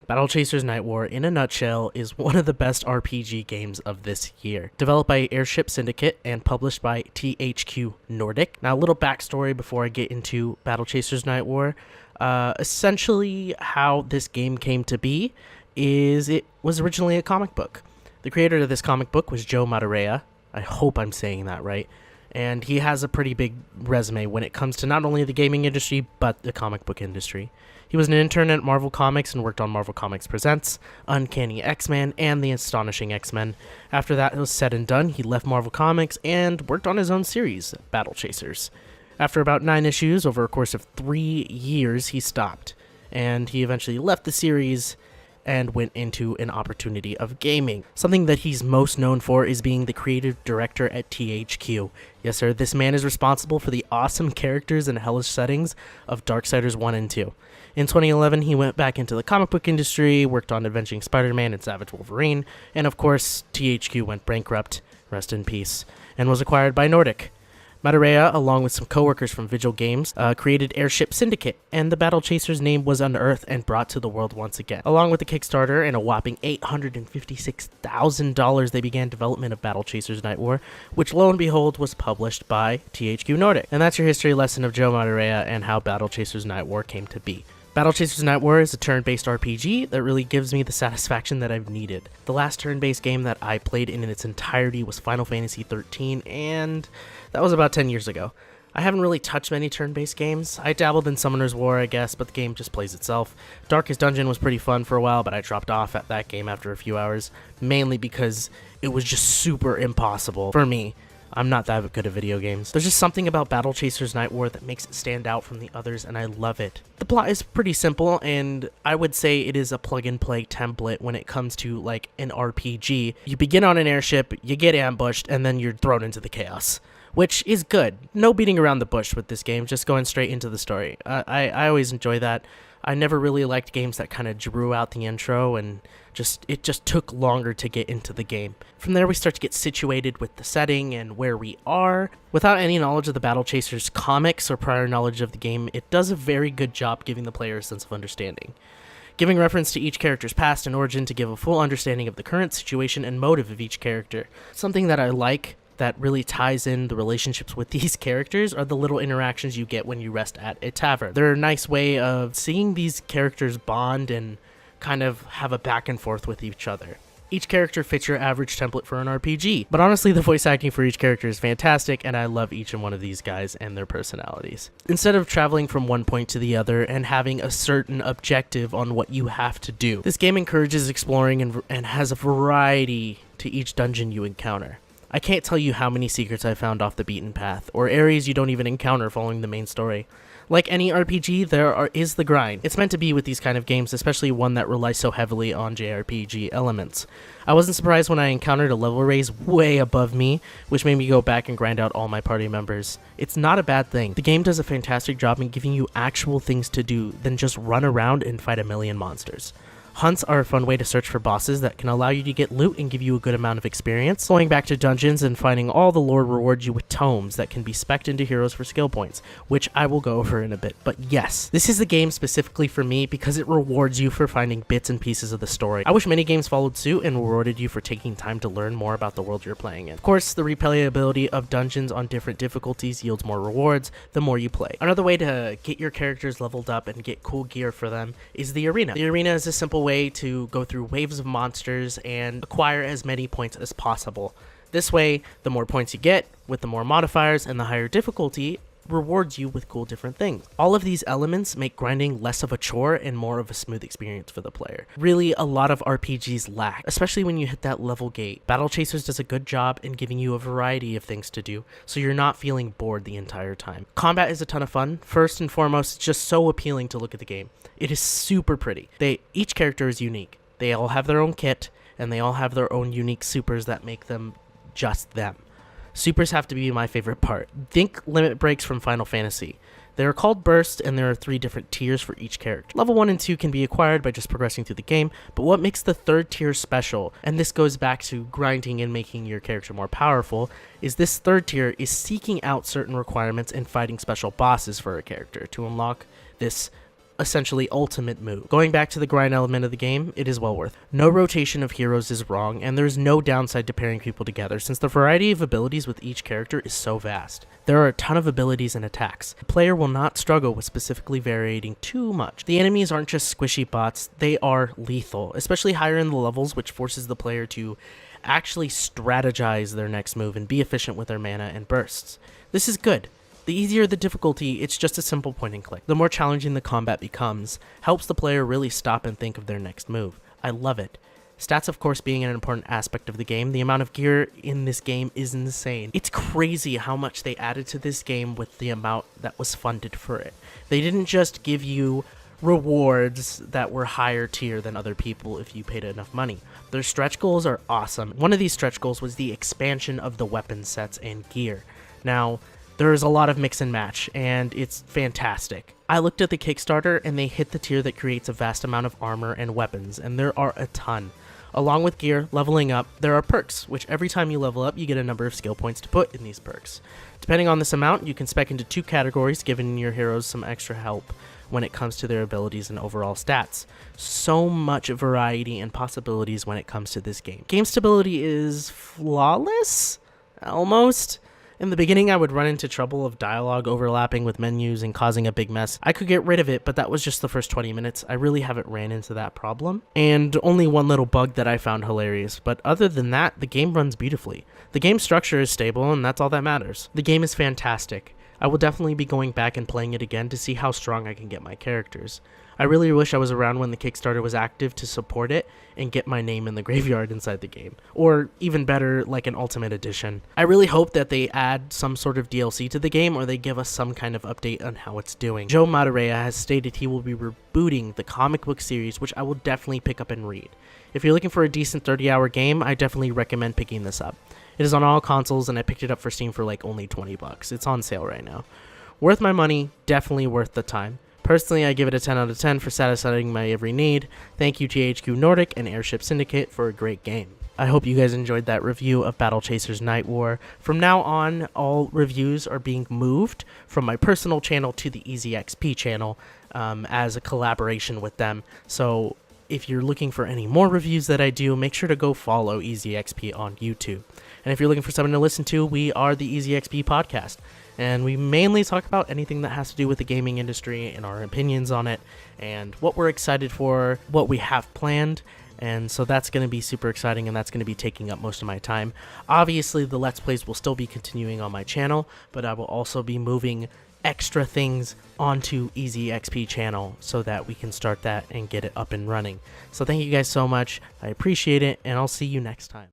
Battlechasers Nightwar, in a nutshell, is one of the best RPG games of this year. Developed by Airship Syndicate and published by THQ Nordic. Now, a little backstory before I get into Battlechasers Nightwar. Essentially, how this game came to be is it was originally a comic book. The creator of this comic book was Joe Madureira. I hope I'm saying that right. And he has a pretty big resume when it comes to not only the gaming industry, but the comic book industry. He was an intern at Marvel Comics and worked on Marvel Comics Presents, Uncanny X-Men, and The Astonishing X-Men. After that was said and done, he left Marvel Comics and worked on his own series, Battlechasers. After about 9 issues, over a course of 3 years, he stopped. And he eventually left the series and went into an opportunity of gaming. Something that he's most known for is being the creative director at THQ. Yes, sir, this man is responsible for the awesome characters and hellish settings of Darksiders 1 and 2. In 2011, he went back into the comic book industry, worked on Avenging Spider-Man and Savage Wolverine, and of course, THQ went bankrupt, rest in peace, and was acquired by Nordic. Madureira, along with some co-workers from Vigil Games, created Airship Syndicate, and the Battlechasers name was unearthed and brought to the world once again. Along with the Kickstarter and a whopping $856,000, they began development of Battlechasers Nightwar, which lo and behold was published by THQ Nordic. And that's your history lesson of Joe Madureira and how Battlechasers Nightwar came to be. Battlechasers Nightwar is a turn-based RPG that really gives me the satisfaction that I've needed. The last turn-based game that I played in its entirety was Final Fantasy XIII, and that was about 10 years ago. I haven't really touched many turn-based games. I dabbled in Summoner's War, I guess, but the game just plays itself. Darkest Dungeon was pretty fun for a while, but I dropped off at that game after a few hours, mainly because it was just super impossible for me. I'm not that good at video games. There's just something about Battlechasers Nightwar that makes it stand out from the others, and I love it. The plot is pretty simple, and I would say it is a plug-and-play template when it comes to, like, an RPG. You begin on an airship, you get ambushed, and then you're thrown into the chaos, which is good. No beating around the bush with this game, just going straight into the story. I always enjoy that. I never really liked games that kind of drew out the intro and it just took longer to get into the game. From there, we start to get situated with the setting and where we are. Without any knowledge of the Battlechasers comics or prior knowledge of the game, it does a very good job giving the player a sense of understanding. Giving reference to each character's past and origin to give a full understanding of the current situation and motive of each character. Something that I like that really ties in the relationships with these characters are the little interactions you get when you rest at a tavern. They're a nice way of seeing these characters bond and kind of have a back and forth with each other. Each character fits your average template for an RPG, but honestly the voice acting for each character is fantastic, and I love each and one of these guys and their personalities. Instead of traveling from one point to the other and having a certain objective on what you have to do, this game encourages exploring and has a variety to each dungeon you encounter. I can't tell you how many secrets I found off the beaten path, or areas you don't even encounter following the main story. Like any RPG, there is the grind. It's meant to be with these kind of games, especially one that relies so heavily on JRPG elements. I wasn't surprised when I encountered a level raise way above me, which made me go back and grind out all my party members. It's not a bad thing. The game does a fantastic job in giving you actual things to do than just run around and fight a million monsters. Hunts are a fun way to search for bosses that can allow you to get loot and give you a good amount of experience. Going back to dungeons and finding all the lore rewards you with tomes that can be specced into heroes for skill points, which I will go over in a bit. But yes, this is the game specifically for me because it rewards you for finding bits and pieces of the story. I wish many games followed suit and rewarded you for taking time to learn more about the world you're playing in. Of course, the replayability of dungeons on different difficulties yields more rewards the more you play. Another way to get your characters leveled up and get cool gear for them is the arena. The arena is a simple way to go through waves of monsters and acquire as many points as possible. This way, the more points you get, with the more modifiers and the higher difficulty, rewards you with cool different things. All of these elements make grinding less of a chore and more of a smooth experience for the player. Really, a lot of RPGs lack, especially when you hit that level gate. Battlechasers does a good job in giving you a variety of things to do, so you're not feeling bored the entire time. Combat is a ton of fun. First and foremost, it's just so appealing to look at the game. It is super pretty. Each character is unique. They all have their own kit, and they all have their own unique supers that make them just them. Supers have to be my favorite part. Think limit breaks from Final Fantasy. They are called bursts, and there are 3 different tiers for each character. Level 1 and 2 can be acquired by just progressing through the game, but what makes the 3rd tier special, and this goes back to grinding and making your character more powerful, is this 3rd tier is seeking out certain requirements and fighting special bosses for a character to unlock this essentially ultimate move. Going back to the grind element of the game, it is well worth it. No rotation of heroes is wrong, and there's no downside to pairing people together since the variety of abilities with each character is so vast. There are a ton of abilities and attacks. The player will not struggle with specifically varying too much. The enemies aren't just squishy bots, they are lethal, especially higher in the levels, which forces the player to actually strategize their next move and be efficient with their mana and bursts. This is good. The easier the difficulty, it's just a simple point and click. The more challenging the combat becomes, helps the player really stop and think of their next move. I love it. Stats, of course, being an important aspect of the game, the amount of gear in this game is insane. It's crazy how much they added to this game with the amount that was funded for it. They didn't just give you rewards that were higher tier than other people if you paid enough money. Their stretch goals are awesome. One of these stretch goals was the expansion of the weapon sets and gear. Now, there's a lot of mix and match, and it's fantastic. I looked at the Kickstarter, and they hit the tier that creates a vast amount of armor and weapons, and there are a ton. Along with gear, leveling up, there are perks, which every time you level up, you get a number of skill points to put in these perks. Depending on this amount, you can spec into 2 categories, giving your heroes some extra help when it comes to their abilities and overall stats. So much variety and possibilities when it comes to this game. Game stability is flawless? Almost. In the beginning, I would run into trouble of dialogue overlapping with menus and causing a big mess. I could get rid of it, but that was just the first 20 minutes. I really haven't ran into that problem. And only one little bug that I found hilarious, but other than that, the game runs beautifully. The game structure is stable, and that's all that matters. The game is fantastic. I will definitely be going back and playing it again to see how strong I can get my characters. I really wish I was around when the Kickstarter was active to support it and get my name in the graveyard inside the game. Or even better, like an Ultimate Edition. I really hope that they add some sort of DLC to the game or they give us some kind of update on how it's doing. Joe Madureira has stated he will be rebooting the comic book series, which I will definitely pick up and read. If you're looking for a decent 30-hour game, I definitely recommend picking this up. It is on all consoles and I picked it up for Steam for like only $20. It's on sale right now. Worth my money, definitely worth the time. Personally, I give it a 10 out of 10 for satisfying my every need. Thank you THQ Nordic and Airship Syndicate for a great game. I hope you guys enjoyed that review of Battlechasers Nightwar. From now on, all reviews are being moved from my personal channel to the EasyXP channel as a collaboration with them. So if you're looking for any more reviews that I do, make sure to go follow EasyXP on YouTube. And if you're looking for something to listen to, we are the EasyXP podcast. And we mainly talk about anything that has to do with the gaming industry and our opinions on it and what we're excited for, what we have planned. And so that's going to be super exciting and that's going to be taking up most of my time. Obviously, the Let's Plays will still be continuing on my channel, but I will also be moving extra things onto EasyXP channel so that we can start that and get it up and running. So thank you guys so much. I appreciate it, and I'll see you next time.